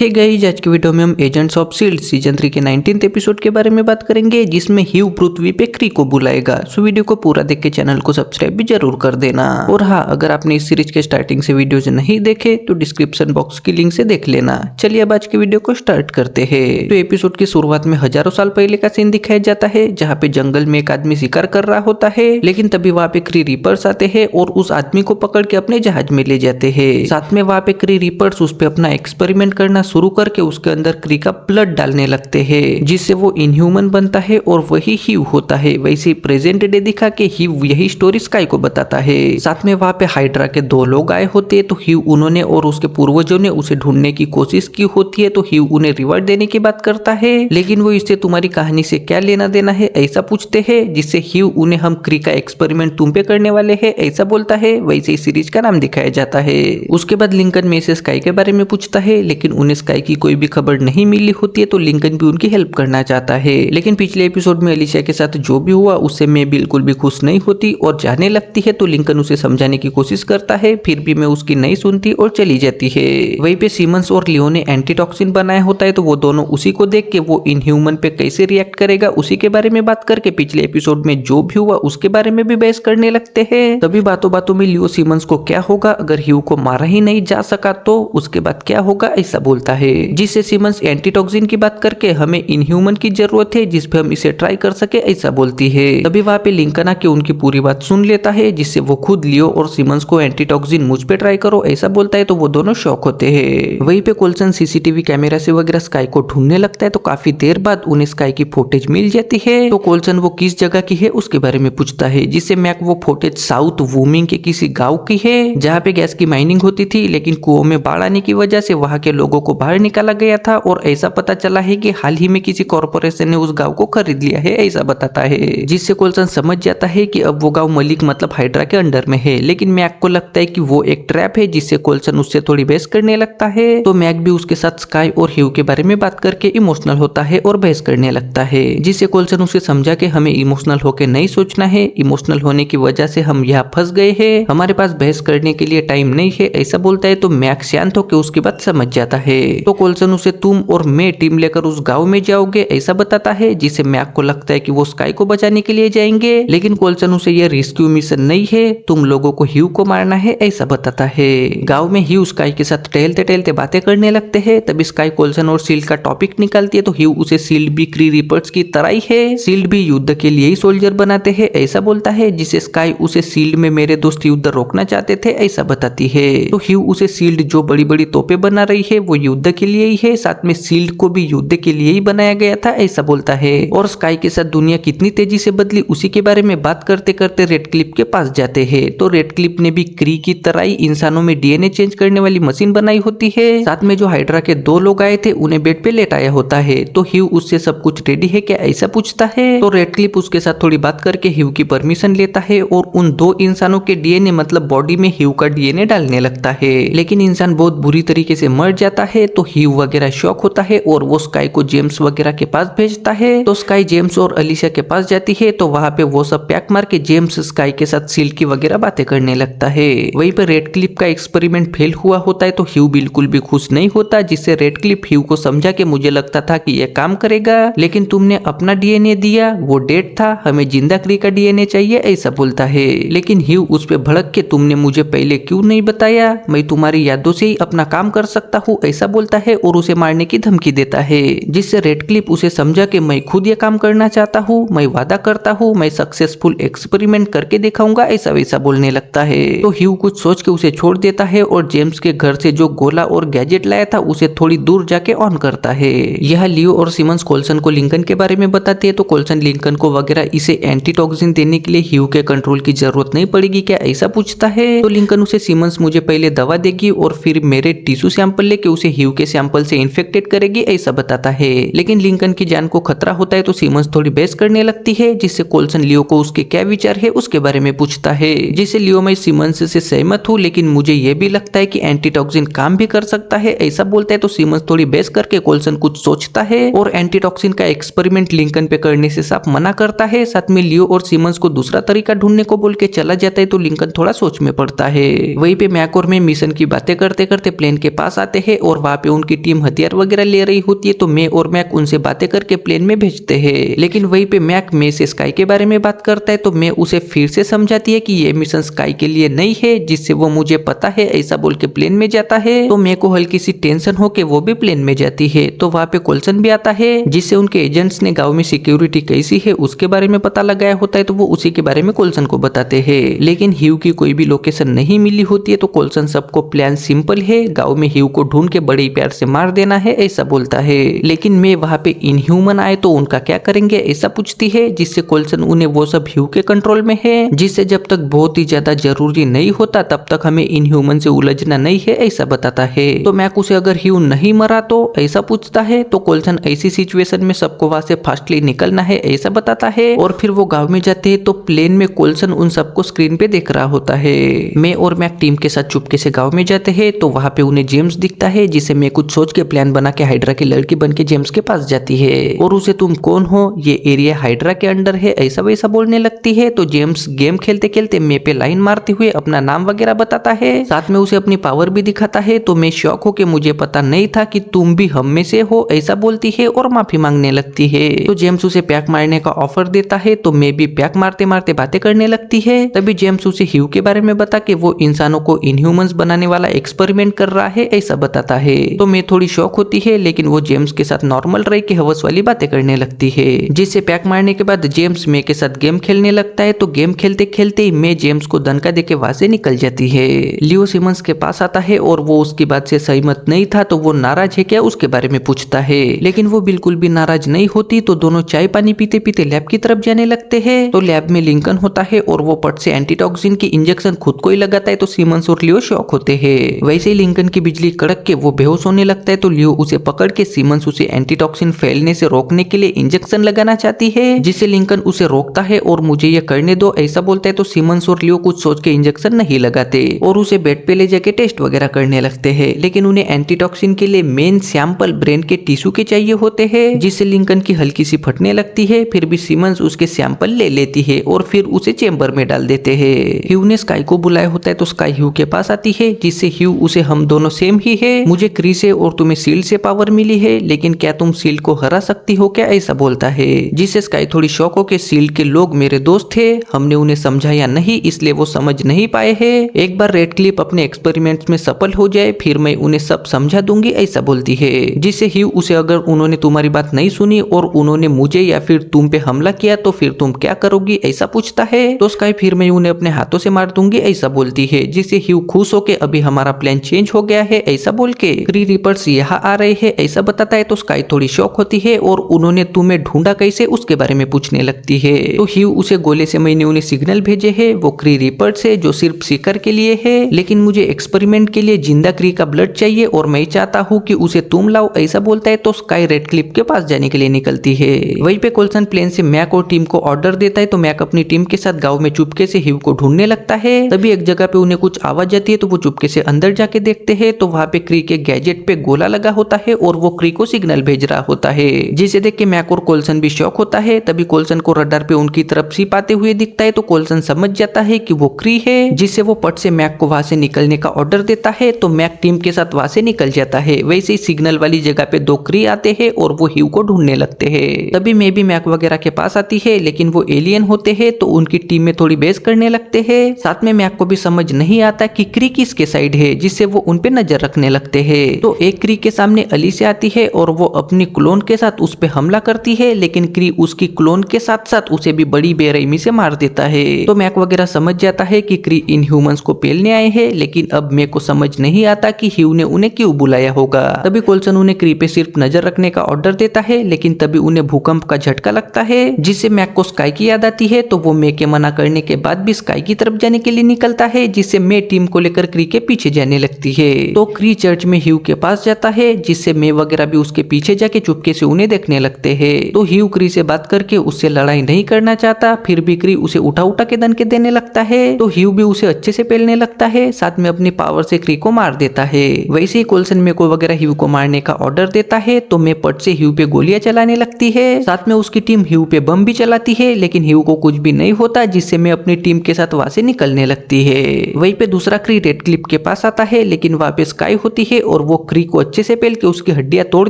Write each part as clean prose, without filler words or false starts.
Hey guys, आज की video में हम एजेंट्स ऑफ शील्ड सीजन 3 के 19th एपिसोड के बारे में बात करेंगे, जिसमें ह्यू पृथ्वी पे क्री को बुलाएगा। सो वीडियो को पूरा देख के चैनल को सब्सक्राइब भी जरूर कर देना। और हाँ, अगर आपने इस सीरीज के स्टार्टिंग से वीडियोज नहीं देखे तो डिस्क्रिप्शन बॉक्स की लिंक से देख लेना। चलिए अब आज की वीडियो को स्टार्ट करते हैं। तो एपिसोड की शुरुआत में हजारों साल पहले का सीन दिखाया जाता है, जहाँ पे जंगल में एक आदमी शिकार कर रहा होता है, लेकिन तभी वहाँ पे क्री रीपर्स आते हैं और उस आदमी को पकड़ के अपने जहाज में ले जाते हैं। साथ में वहाँ पे क्री रीपर्स उस पे अपना एक्सपेरिमेंट करना शुरू करके उसके अंदर क्री का ब्लड डालने लगते हैं, जिससे वो इनह्यूमन बनता है और वही ह्यू होता है। वैसे प्रेजेंट डे दिखा के ह्यू यही स्टोरी स्काई को बताता है। साथ में वहाँ पे हाइड्रा के 2 लोग आए होते हैं, तो ह्यू उन्होंने और उसके पूर्वजों ने उसे ढूंढने की कोशिश की होती है, तो ह्यू उन्हें रिवॉर्ड देने की बात करता है, लेकिन वो इससे तुम्हारी कहानी से क्या लेना देना है ऐसा पूछते हैं, जिससे ह्यू उन्हें हम क्री का एक्सपेरिमेंट तुम पे करने वाले हैं ऐसा बोलता है। वैसे इस सीरीज का नाम दिखाया जाता है। उसके बाद लिंकन में से स्काई के बारे में पूछता है, लेकिन उन्हें स्काई की कोई भी खबर नहीं मिली होती है, तो लिंकन भी उनकी हेल्प करना चाहता है। लेकिन पिछले एपिसोड में एलिशा के साथ जो भी हुआ उससे मैं बिल्कुल भी खुश नहीं होती और जाने लगती है, तो लिंकन उसे समझाने की कोशिश करता है, फिर भी मैं उसकी नहीं सुनती और चली जाती है। वहीं पे सिमंस और लियो ने एंटीटॉक्सिन बनाया होता है, तो वो दोनों उसी को देख के वो इनह्यूमन पे कैसे रिएक्ट करेगा उसी के बारे में बात करके पिछले एपिसोड में जो भी हुआ उसके बारे में भी बहस करने लगते हैं। तभी बातों बातों में लियो सिमंस को क्या होगा अगर ह्यू को मारा ही नहीं जा सका तो उसके बाद क्या होगा ऐसा बोलता है, जिससे सिमंस एंटीटॉक्सिन की बात करके हमें इनह्यूमन की जरूरत है जिस पे हम इसे ट्राई कर सके ऐसा बोलती है। तभी वहाँ पे लिंकन आके उनकी पूरी बात सुन लेता है, जिससे वो खुद लियो और सिमंस को एंटीटॉक्सिन मुझ पे ट्राई करो ऐसा बोलता है, तो वो दोनों शॉक होते हैं। वहीं पे कोल्सन सीसीटीवी कैमरा से वगैरह स्काई को ढूंढने लगता है, तो काफी देर बाद उन्हें स्काई की फुटेज मिल जाती है। तो कोल्सन वो किस जगह की है उसके बारे में पूछता है, जिससे मैक वो फुटेज साउथ वूमिंग के किसी गाँव की है, जहाँ पे गैस की माइनिंग होती थी, लेकिन कुओं में बाढ़ आने की वजह से वहाँ के लोगों को बाहर निकाला गया था, और ऐसा पता चला है कि हाल ही में किसी कॉर्पोरेशन ने उस गांव को खरीद लिया है ऐसा बताता है, जिससे कोल्सन समझ जाता है कि अब वो गांव मलिक मतलब हाइड्रा के अंडर में है। लेकिन मैक को लगता है कि वो एक ट्रैप है, जिससे कोल्सन उससे थोड़ी बहस करने लगता है। तो मैक भी उसके साथ स्काई और ह्यू के बारे में बात करके इमोशनल होता है और बहस करने लगता है, जिससे कोल्सन उसे समझा के हमें इमोशनल होकर नहीं सोचना है, इमोशनल होने की वजह से हम यहाँ फंस गए हैं, हमारे पास बहस करने के लिए टाइम नहीं है ऐसा बोलता है। तो मैक शांत होकर उसकी बात समझ जाता है। तो कोल्सन उसे तुम और मैं टीम लेकर उस गांव में जाओगे ऐसा बताता है, जिससे मैक को लगता है कि वो स्काई को बचाने के लिए जाएंगे, लेकिन कोल्सन उसे यह रेस्क्यू मिशन नहीं है, तुम लोगों को ह्यू को मारना है ऐसा बताता है। गांव में ह्यू स्काई के साथ टहलते टहलते बातें करने लगते हैं, तभी स्काई कोल्सन और शील्ड का टॉपिक निकालती है, तो ह्यू उसे शील्ड भी क्री रिपर्स की तरह ही है, शील्ड भी युद्ध के लिए ही सोल्जर बनाते हैं ऐसा बोलता है, जिससे स्काई उसे शील्ड में मेरे दोस्त युद्ध रोकना चाहते थे ऐसा बताती है। तो ह्यू उसे शील्ड जो बड़ी बड़ी तोपें बना रही है वो युद्ध के लिए ही है, साथ में शील्ड को भी युद्ध के लिए ही बनाया गया था ऐसा बोलता है। और स्काई के साथ दुनिया कितनी तेजी से बदली उसी के बारे में बात करते करते रेड क्लिप के पास जाते हैं। तो रेड क्लिप ने भी क्री की तरह ही इंसानों में डीएनए चेंज करने वाली मशीन बनाई होती है, साथ में जो हाइड्रा के 2 लोग आए थे उन्हें बेड पे लेटाया होता है। तो ह्यू उससे सब कुछ रेडी है क्या ऐसा पूछता है, तो रेड क्लिप उसके साथ थोड़ी बात करके ह्यू की परमिशन लेता है और उन 2 इंसानों के डीएनए मतलब बॉडी में ह्यू का डीएनए डालने लगता है, लेकिन इंसान बहुत बुरी तरीके से मर जाता है। तो ह्यू वगैरह शॉक होता है और वो स्काई को जेम्स वगैरह के पास भेजता है। तो स्काई जेम्स और अलीशा के पास जाती है, तो वहाँ पे वो सब पैक मार के जेम्स स्काई के साथ शील्ड की वगैरह बातें करने लगता है। वहीं पे रेड क्लिप का एक्सपेरिमेंट फेल हुआ होता है, तो ह्यू बिल्कुल भी खुश नहीं होता, जिससे रेड क्लिप ह्यू को समझा के मुझे लगता था कि यह काम करेगा, लेकिन तुमने अपना डीएनए दिया वो डेड था, हमें जिंदा क्री का डीएनए चाहिए ऐसा बोलता है। लेकिन ह्यू उस पे भड़क के तुमने मुझे पहले क्यों नहीं बताया, मैं तुम्हारी यादों से ही अपना काम कर सकता हूँ ऐसा बोलता है और उसे मारने की धमकी देता है, जिससे रेड क्लिप उसे समझा कि मैं खुद ये काम करना चाहता हूँ, मैं वादा करता हूँ मैं सक्सेसफुल एक्सपेरिमेंट करके दिखाऊंगा ऐसा वैसा बोलने लगता है। तो ह्यू कुछ सोच के उसे छोड़ देता है और जेम्स के घर से जो गोला और गैजेट लाया था उसे थोड़ी दूर जाके ऑन करता है। यह लियो और सिमंस कोल्सन को लिंकन के बारे में बताते हैं, तो कोल्सन लिंकन को वगैरह इसे एंटीटॉक्सिन देने के लिए ह्यू के कंट्रोल की जरूरत नहीं पड़ेगी क्या ऐसा पूछता है। तो लिंकन उसे सिमंस मुझे पहले दवा देगी और फिर मेरे टिश्यू सैंपल लेके उसे ह्यू के सैंपल से इन्फेक्टेड करेगी ऐसा बताता है, लेकिन लिंकन की जान को खतरा होता है, तो सिमंस थोड़ी बहस करने लगती है, जिससे कोल्सन लियो को उसके क्या विचार है उसके बारे में पूछता है, जिससे लियो मैं सिमंस से सहमत हूँ, लेकिन मुझे यह भी लगता है कि एंटीटॉक्सिन काम भी कर सकता है ऐसा बोलता है। तो सिमंस थोड़ी बहस करके कोल्सन कुछ सोचता है और एंटीटॉक्सिन का एक्सपेरिमेंट लिंकन पे करने से साफ मना करता है, साथ में लियो और सिमंस को दूसरा तरीका ढूंढने को बोल के चला जाता है, तो लिंकन थोड़ा सोच में पड़ता है। वहीं पे मैक और मैं मिशन की बातें करते करते प्लेन के पास आते हैं और वहाँ पे उनकी टीम हथियार वगैरह ले रही होती है, तो मैं और मैक उनसे बातें करके प्लेन में भेजते हैं। लेकिन वहीं पे मैक मैं से स्काई के बारे में बात करता है, तो मैं उसे फिर से समझाती है कि ये मिशन स्काई के लिए नहीं है, जिससे वो मुझे पता है ऐसा बोल के प्लेन में जाता है। तो मैं को हल्की सी टेंशन हो के वो भी प्लेन में जाती है। तो वहाँ पे कोल्सन भी आता है, जिससे उनके एजेंट्स ने गाँव में सिक्योरिटी कैसी है उसके बारे में पता लगाया होता है, तो वो उसी के बारे में कोल्सन को बताते हैं। लेकिन ह्यू की कोई भी लोकेशन नहीं मिली होती है, तो कोल्सन सबको प्लान सिंपल है, गाँव में ह्यू को ढूंढ के बड़े प्यार से मार देना है ऐसा बोलता है। लेकिन मैं वहाँ पे इनह्यूमन आए तो उनका क्या करेंगे ऐसा पूछती है, जिससे कोल्सन उन्हें वो सब ह्यू के कंट्रोल में है, जिससे जब तक बहुत ही ज्यादा जरूरी नहीं होता तब तक हमें इनह्यूमन से उलझना नहीं है ऐसा बताता है। तो मैक उसे अगर ह्यू नहीं मरा तो ऐसा पूछता है, तो कोल्सन ऐसी सिचुएशन में सबको वहां से फास्टली निकलना है ऐसा बताता है। और फिर वो गाँव में जाते हैं, तो प्लेन में कोल्सन उन सबको स्क्रीन पे देख रहा होता है। मैं और मैक टीम के साथ चुपके से गाँव में जाते हैं, तो वहाँ पे उन्हें जेम्स दिखता है, जिसे मैं कुछ सोच के प्लान बना के हाइड्रा की लड़की बन के जेम्स के पास जाती है और उसे तुम कौन हो, ये एरिया हाइड्रा के अंडर है ऐसा वैसा बोलने लगती है। तो जेम्स गेम खेलते खेलते मैं पे लाइन मारते हुए अपना नाम वगैरह बताता है, साथ में उसे अपनी पावर भी दिखाता है। तो मैं शॉक हो के मुझे पता नहीं था कि तुम भी हम में से हो ऐसा बोलती है और माफी मांगने लगती है। तो जेम्स उसे पैक मारने का ऑफर देता है, तो मैं भी पैक मारते मारते बातें करने लगती है। तभी जेम्स उसे ह्यू के बारे में बता के वो इंसानों को इनह्यूमंस बनाने वाला एक्सपेरिमेंट कर रहा है ऐसा बताता है। तो मैं थोड़ी शॉक होती है, लेकिन वो जेम्स के साथ नॉर्मल रह के हवस वाली बातें करने लगती है। जिससे पैक मारने के बाद जेम्स मे के साथ गेम खेलने लगता है। तो गेम खेलते खेलते ही मैं जेम्स को दनका देके वहां से निकल जाती है। लियो सिमंस के पास आता है और वो उसकी बात से सहमत नहीं था, तो वो नाराज है क्या उसके बारे में पूछता है। लेकिन वो बिल्कुल भी नाराज नहीं होती, तो दोनों चाय पानी पीते पीते लैब की तरफ जाने लगते हैं। तो लैब में लिंकन होता है और वो पट से एंटीटॉक्सिन की इंजेक्शन खुद को ही लगाता है, तो सिमंस और लियो शॉक होते हैं। वैसे ही लिंकन की बिजली कड़क के वो बेहोश होने लगता है, तो लियो उसे पकड़ के सिमंस उसे एंटीटॉक्सिन फैलने से रोकने के लिए इंजेक्शन लगाना चाहती है, जिससे लिंकन उसे रोकता है और मुझे ये करने दो ऐसा बोलता है। तो सिमंस और लियो कुछ सोच के इंजेक्शन नहीं लगाते और उसे बेड पे ले जाके टेस्ट वगैरह करने लगते हैं। लेकिन उन्हें एंटीटॉक्सिन के लिए मेन सैंपल ब्रेन के टिश्यू के चाहिए होते हैं, जिससे लिंकन की हल्की सी फटने लगती है। फिर भी सिमंस उसके सैंपल ले लेती है और फिर उसे चेंबर में डाल देते हैं। ह्यू ने स्काई को बुलाया होता है, तो स्काई ह्यू के पास आती है, जिससे ह्यू उसे हम दोनों सेम ही है, मुझे क्री से और तुम्हें सील्ड से पावर मिली है, लेकिन क्या तुम सील्ड को हरा सकती हो क्या ऐसा बोलता है। जिससे स्काई थोड़ी शॉक हो के सील्ड के लोग मेरे दोस्त थे, हमने उन्हें समझाया नहीं इसलिए वो समझ नहीं पाए हैं। एक बार रेड क्लिप अपने एक्सपेरिमेंट्स में सफल हो जाए फिर मैं उन्हें सब समझा दूंगी ऐसा बोलती है। जिससे ह्यू उसे अगर उन्होंने तुम्हारी बात नहीं सुनी और उन्होंने मुझे या फिर तुम पे हमला किया तो फिर तुम क्या करोगी ऐसा पूछता है। तो स्काई फिर मैं उन्हें अपने हाथों से मार दूंगी ऐसा बोलती है, जिससे ह्यू खुश होके अभी हमारा प्लान चेंज हो गया है ऐसा बोल के क्री रिपर्स यहाँ आ रहे हैं ऐसा बताता है। तो स्काई थोड़ी शॉक होती है और उन्होंने तुम्हें ढूंढा कैसे उसके बारे में पूछने लगती है। तो ह्यू उसे गोले से मैंने उन्हें सिग्नल भेजे है, वो क्री रिपर्स से जो सिर्फ शिकार के लिए है, लेकिन मुझे एक्सपेरिमेंट के लिए जिंदा क्री का ब्लड चाहिए और मैं चाहता हूँ कि उसे तुम लाओ ऐसा बोलता है। तो स्काई रेड क्लिप के पास जाने के लिए निकलती है। वहीं पे कोल्सन प्लेन से मैक और टीम को ऑर्डर देता है, तो मैक अपनी टीम के साथ गाँव में चुपके से ह्यू को ढूंढने लगता है। तभी एक जगह पे उन्हें कुछ आवाज आती है, तो वो चुपके से अंदर जाके देखते हैं, तो वहाँ पे क्री के गैजेट पे गोला लगा होता है और वो क्री को सिग्नल भेज रहा होता है, जिसे देख के मैक और कोल्सन भी शॉक होता है। तभी कोल्सन को रडार पे उनकी तरफ सिप आते हुए दिखता है, तो कोल्सन समझ जाता है कि वो क्री है, जिससे वो पट से मैक को वहां से निकलने का ऑर्डर देता है। तो मैक टीम के साथ वहां से निकल जाता है। वैसे ही सिग्नल वाली जगह पे दो क्री आते हैं और वो ह्यू को ढूंढने लगते हैं। तभी मैं भी मैक वगैरह के पास आती है, लेकिन वो एलियन होते हैं, तो उनकी टीम में थोड़ी बहस करने लगते हैं। साथ में मैक को भी समझ नहीं आता कि क्री किसके साइड है, जिससे वो उन पे नजर रखने लगते हैं। तो एक क्री के सामने अली से आती है और वो अपनी क्लोन के साथ उस पे हमला करती है, लेकिन क्री उसकी क्लोन के साथ साथ उसे भी बड़ी बेरहमी से मार देता है। तो मैक वगैरह समझ जाता है कि क्री इन ह्यूमंस को पेलने आए हैं, लेकिन अब मैक को समझ नहीं आता कि ह्यू ने उन्हें क्यों बुलाया होगा। तभी कोल्सन उन्हें क्री पे सिर्फ नजर रखने का ऑर्डर देता है, लेकिन तभी उन्हें भूकंप का झटका लगता है, जिससे मैक को स्काई की याद आती है। तो वो मैक के मना करने के बाद भी स्काई की तरफ जाने के लिए निकलता है, जिससे मैं टीम को लेकर क्री के पीछे जाने लगती है। तो क्री चर्च में ह्यू के पास जाता है, जिससे मैं वगैरह भी उसके पीछे जाके चुपके से उन्हें देखने लगते हैं। तो ह्यू क्री से बात करके उससे लड़ाई नहीं करना चाहता, फिर भी क्री उसे उठा उठा के दन के देने लगता है। तो ह्यू भी उसे अच्छे से पेलने लगता है, साथ में अपनी पावर से क्री को मार देता है। वैसे ही कोल्सन में को वगैरह ह्यू को मारने का ऑर्डर देता है, तो मैं पट से ह्यू पे गोलियां चलाने लगती है। साथ में उसकी टीम ह्यू पे बम भी चलाती है, लेकिन ह्यू को कुछ भी नहीं होता, जिससे मैं अपनी टीम के साथ वहां से निकलने लगती है। वहीं पे दूसरा क्री रेड क्लिप के पास आता है, लेकिन वहां पे स्काई होती है और और वो क्री को अच्छे से पेल के उसकी हड्डियां तोड़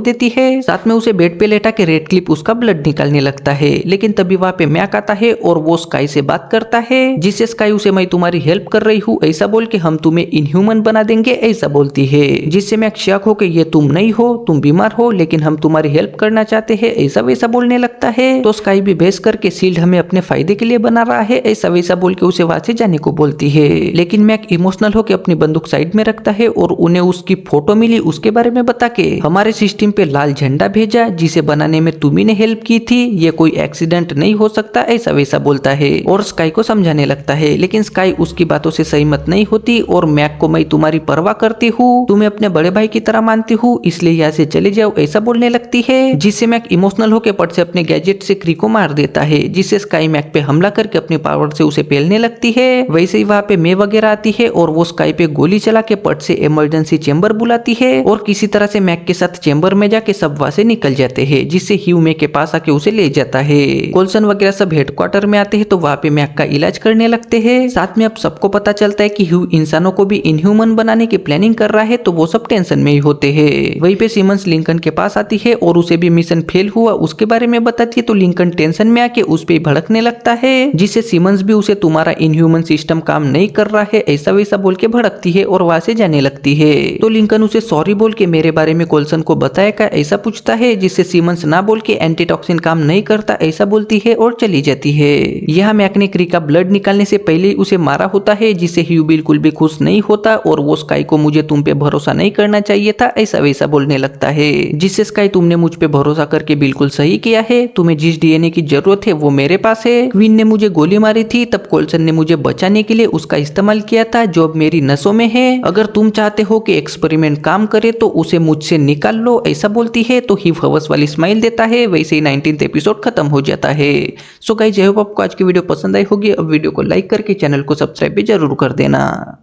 देती है। साथ में उसे बेड पे लेटा के रेडक्लिफ उसका ब्लड निकालने लगता है। लेकिन तभी वहाँ पे मैक आता है और वो स्काई से बात करता है, जिससे स्काई उसे मैं तुम्हारी हेल्प कर रही हूँ ऐसा बोल के हम तुम्हें इनह्यूमन बना देंगे ऐसा बोलती है। जिससे मैक शॉक हो के ये तुम नहीं हो, तुम बीमार हो, लेकिन हम तुम्हारी हेल्प करना चाहते हैं ऐसा वैसा बोलने लगता है। तो स्काई भी बहस करके शील्ड हमें अपने फायदे के लिए बना रहा है ऐसा वैसा बोल के उसे वहां से जाने को बोलती है। लेकिन मैक इमोशनल होकर अपनी बंदूक साइड में रखता है और उन्हें उसकी फोटो मिली उसके बारे में बता के हमारे सिस्टम पे लाल झंडा भेजा जिसे बनाने में तुम्ही ने हेल्प की थी, ये कोई एक्सीडेंट नहीं हो सकता ऐसा वैसा बोलता है और स्काई को समझाने लगता है। लेकिन स्काई उसकी बातों से सहमत नहीं होती और मैक को मैं तुम्हारी परवाह करती हूँ, तुम्हें अपने बड़े भाई की तरह मानती हूँ, इसलिए यहाँ से चले जाओ ऐसा बोलने लगती है। जिससे मैक इमोशनल होकर पट से अपने गैजेट से क्री को मार देता है, जिससे स्काई मैक पे हमला करके अपनी पावर से उसे पेलने लगती है। वैसे ही वहाँ पे मे वगैरह आती है और वो स्काई पे गोली चला के पट से इमरजेंसी चेंबर बुलाती है और किसी तरह से मैक के साथ चेंबर में जाके सब वहां से निकल जाते हैं, जिससे ह्यू मैक के पास आके उसे ले जाता है। कोल्सन वगैरह सब हेडक्वार्टर में आते हैं तो वहाँ पे मैक का इलाज करने लगते हैं। साथ में अब सबको पता चलता है कि ह्यू इंसानों को भी इनह्यूमन बनाने की प्लानिंग कर रहा है, तो वो सब टेंशन में ही होते हैं। वहीं पे सिमंस लिंकन के पास आती है और उसे भी मिशन फेल हुआ उसके बारे में बताती है, तो लिंकन टेंशन में आके उस पे भड़कने लगता है, जिससे सिमंस भी उसे तुम्हारा इनह्यूमन सिस्टम काम नहीं कर रहा है ऐसा वैसा बोल के भड़कती है और वहां से जाने लगती है। तो लिंकन उसे सॉरी बोल के मेरे बारे में कोल्सन को बताएगा ऐसा पूछता है, जिससे सिमंस ना बोल के एंटीटॉक्सिन काम नहीं करता ऐसा बोलती है और चली जाती है। यहाँ मैक ने क्री का ब्लड निकालने से पहले ही उसे मारा होता है, जिससे ह्यू बिल्कुल भी खुश नहीं होता और वो स्काई को मुझे तुम पे भरोसा नहीं करना चाहिए था ऐसा वैसा बोलने लगता है, जिससे स्काई तुमने मुझ पे भरोसा करके बिल्कुल सही किया है, तुम्हें जिस डीएनए की जरूरत है वो मेरे पास है। क्वीन ने मुझे गोली मारी थी तब कोल्सन ने मुझे बचाने के लिए उसका इस्तेमाल किया था जो अब मेरी नसों में है, अगर तुम चाहते हो कि एक्सपेरिमेंट काम करे तो उसे मुझसे निकाल लो ऐसा बोलती है। तो ह्यू हवस वाली स्माइल देता है। वैसे ही 19th एपिसोड खत्म हो जाता है। सो गाइस, आई होप आपको आज की वीडियो पसंद आई होगी। अब वीडियो को लाइक करके चैनल को सब्सक्राइब भी जरूर कर देना।